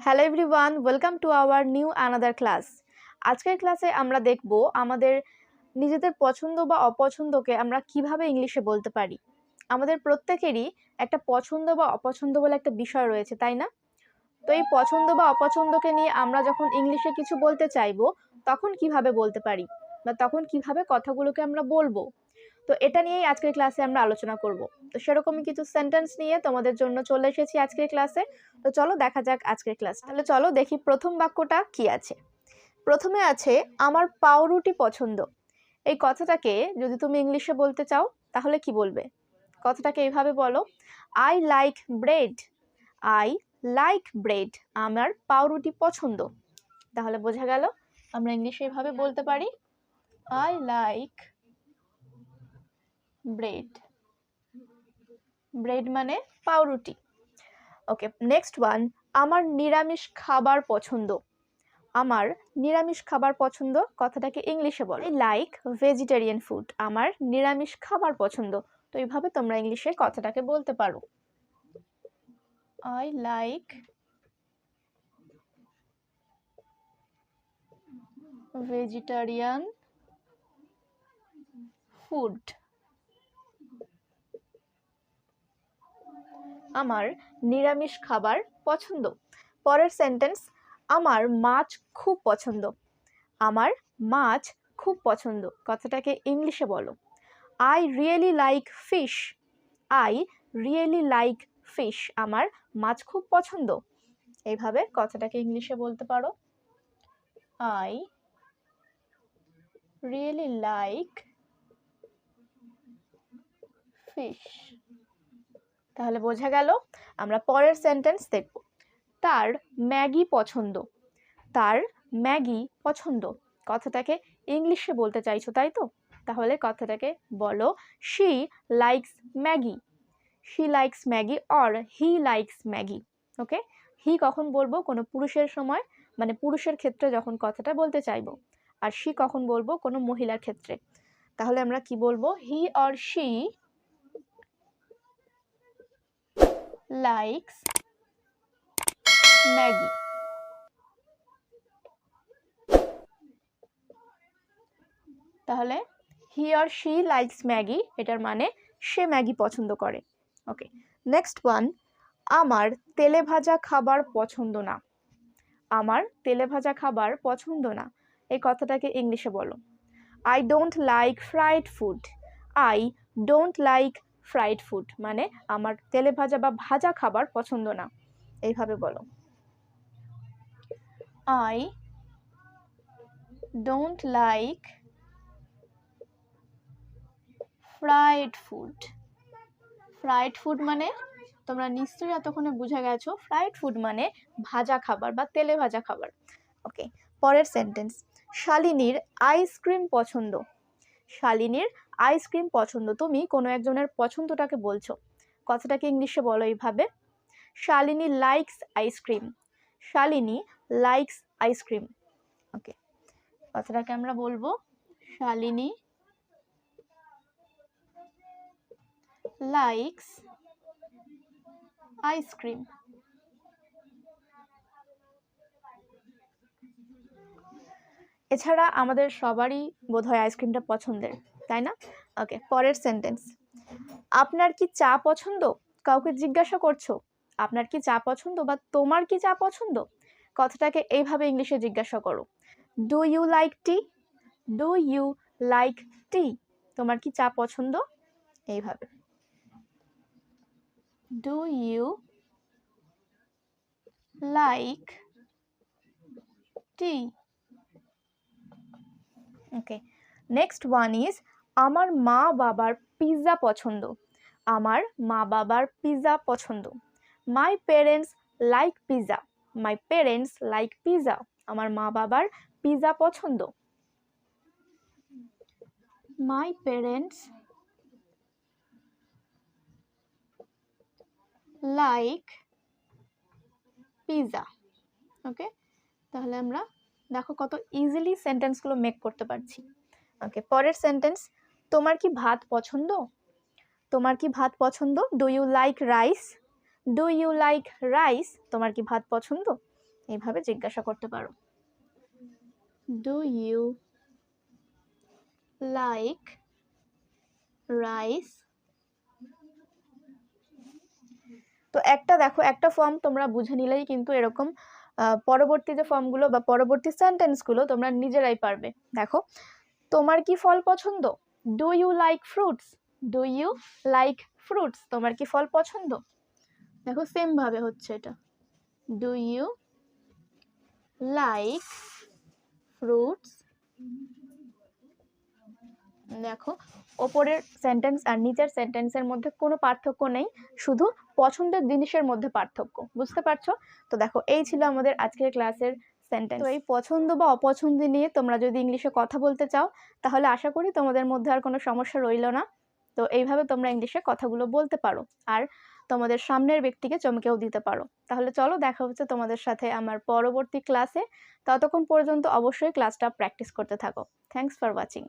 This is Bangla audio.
Hello everyone, welcome to our new another class. আজকের ক্লাসে আমরা দেখব আমাদের নিজেদের পছন্দ বা অপছন্দকে আমরা কিভাবে ইংলিশে বলতে পারি। আমাদের প্রত্যেকেরই একটা পছন্দ বা অপছন্দ বলে একটা বিষয় রয়েছে, তাই না? তো এই পছন্দ বা অপছন্দকে নিয়ে আমরা যখন ইংলিশে কিছু বলতে চাইবো তখন কিভাবে বলতে পারি বা তখন কিভাবে কথাগুলোকে আমরা বলবো, তো এটা নিয়েই আজকের ক্লাসে আমরা আলোচনা করব। তো সেরকমই কিছু সেন্টেন্স নিয়ে তোমাদের জন্য চলে এসেছি আজকের ক্লাসে। তো চলো দেখা যাক আজকের ক্লাস। তাহলে চলো দেখি প্রথম বাক্যটা কি আছে। প্রথমে আছে আমার পাউরুটি পছন্দ। এই কথাটাকে যদি তুমি ইংলিশে বলতে চাও তাহলে কি বলবে? কথাটাকে এইভাবে বলো, I like bread. I like bread, আমার পাউরুটি পছন্দ। তাহলে বোঝা গেল আমরা ইংলিশে এইভাবে বলতে পারি, আই লাইক ব্রেড। ব্রেড মানে পাউরুটি। ওকে, নেক্সট ওয়ান, আমার নিরামিষ খাবার পছন্দ। আমার নিরামিষ খাবার পছন্দ কথাটাকে ইংলিশে বলো, আই লাইক ভেজিটেরিয়ান ফুড। আমার নিরামিষ খাবার পছন্দ। তো এইভাবে তোমরা ইংলিশে কথাটাকে বলতে পারো, আই লাইক ভেজিটেরিয়ান ফুড। আমার নিরামিষ খাবার পছন্দ। পরের সেন্টেন্স, আমার মাছ খুব পছন্দ। আমার মাছ খুব পছন্দ কথাটাকে ইংলিশে বলো, I really like fish. I really like fish, আমার মাছ খুব পছন্দ। এইভাবে কথাটাকে ইংলিশে বলতে পারো, আই রিয়েলি লাইক ফিশ। তাহলে বোঝা গেল। আমরা পরের সেন্টেন্স দেখব, তার ম্যাগি পছন্দ। তার ম্যাগি পছন্দ কথাটাকে ইংলিশে বলতে চাইছো, তাই তো? তাহলে কথাটাকে বলো, she likes Maggi. She likes Maggi or he likes Maggi. Okay, he কখন বলবো? কোনো পুরুষের সময়, মানে পুরুষের ক্ষেত্রে যখন কথাটা বলতে চাইবো। আর শি কখন বলবো? কোনো মহিলার ক্ষেত্রে। তাহলে আমরা কি বলবো? He or she likes Maggi. তাহলে he or she likes Maggi, এটার মানে সে ম্যাগি পছন্দ করে। ওকে, নেক্সট ওয়ান, আমার তেলে ভাজা খাবার পছন্দ না। আমার তেলে ভাজা খাবার পছন্দ না, এই কথাটাকে ইংলিশে বলো, I don't like fried food. I don't like fried food মানে আমার তেলে ভাজা বা ভাজা খাবার পছন্দ না। এইভাবে বলো, I don't like fried food. Fried food মানে তোমরা নিশ্চয়ই এতক্ষণে বুঝে গেছো, ফ্রাইড ফুড মানে ভাজা খাবার বা তেলে ভাজা খাবার। ওকে, পরের সেন্টেন্স, শালিনীর আইসক্রিম পছন্দ। শালিনীর আইসক্রিম পছন্দ, তুমি কোনো একজনের পছন্দটাকে বলছো। কথাটাকে ইংলিশে বলো এইভাবে, Shalini likes ice cream. Shalini likes ice cream. Okay, কথাটাকে আমরা বলবো, শালিনী লাইকস আইসক্রিম। এছাড়া আমাদের সবারই বোধহয় আইসক্রিমটা পছন্দের, তাই না? ওকে, পরের সেন্টেন্স, আপনার কি চা পছন্দ? কাউকে জিজ্ঞাসা করছো আপনার কি চা পছন্দ বা তোমার কি চা পছন্দ। কথাটাকে এইভাবে ইংলিশে জিজ্ঞাসা করো, do you like tea. Do you like tea, তোমার কি চা পছন্দ? এইভাবে, do you like tea. Okay, next one is, আমার মা বাবার পিৎজা পছন্দ। আমার মা বাবার পিৎজা পছন্দ, my parents like pizza. My parents like pizza, আমার মা বাবার পিৎজা পছন্দ। My parents like pizza. Okay, তাহলে আমরা দেখো কত ইজিলি সেন্টেন্সগুলো মেক করতে পারছি। ওকে, পরের সেন্টেন্স, তোমার কি ভাত পছন্দ? তোমার কি ভাত পছন্দ? Do you like rice. Do you like rice, তোমার কি ভাত পছন্দ? এইভাবে জিজ্ঞাসা করতে পারো। Do you like rice? তো একটা দেখো, একটা ফর্ম তোমরা বুঝে নিলেই কিন্তু এরকম পরবর্তী যে ফর্মগুলো বা পরবর্তী সেন্টেন্সগুলো তোমরা নিজেরাই পারবে। দেখো, তোমার কি ফল পছন্দ? Do you like fruits? Do you like fruits? তোমার কি ফল পছন্দ? দেখো সেম ভাবে হচ্ছে এটা, ডু ইউ লাইক ফ্রুটস? দেখো, ওপরের সেন্টেন্স আর নিচের সেন্টেন্সের মধ্যে কোনো পার্থক্য নেই, শুধু পছন্দের জিনিসের মধ্যে পার্থক্য। বুঝতে পারছো? তো দেখো, এই ছিল আমাদের আজকের ক্লাসের সেন্টেন্স। তো এই পছন্দ বা অপছন্দ নিয়ে তোমরা যদি ইংলিশে কথা বলতে চাও, তাহলে আশা করি তোমাদের মধ্যে আর কোনো সমস্যা রইল না। তো এইভাবে তোমরা ইংলিশে কথাগুলো বলতে পারো আর তোমাদের সামনের ব্যক্তিকে চমকেও দিতে পারো। তাহলে চলো, দেখা হচ্ছে তোমাদের সাথে আমার পরবর্তী ক্লাসে। ততক্ষণ পর্যন্ত অবশ্যই ক্লাসটা প্র্যাকটিস করতে থাকো। Thanks for watching.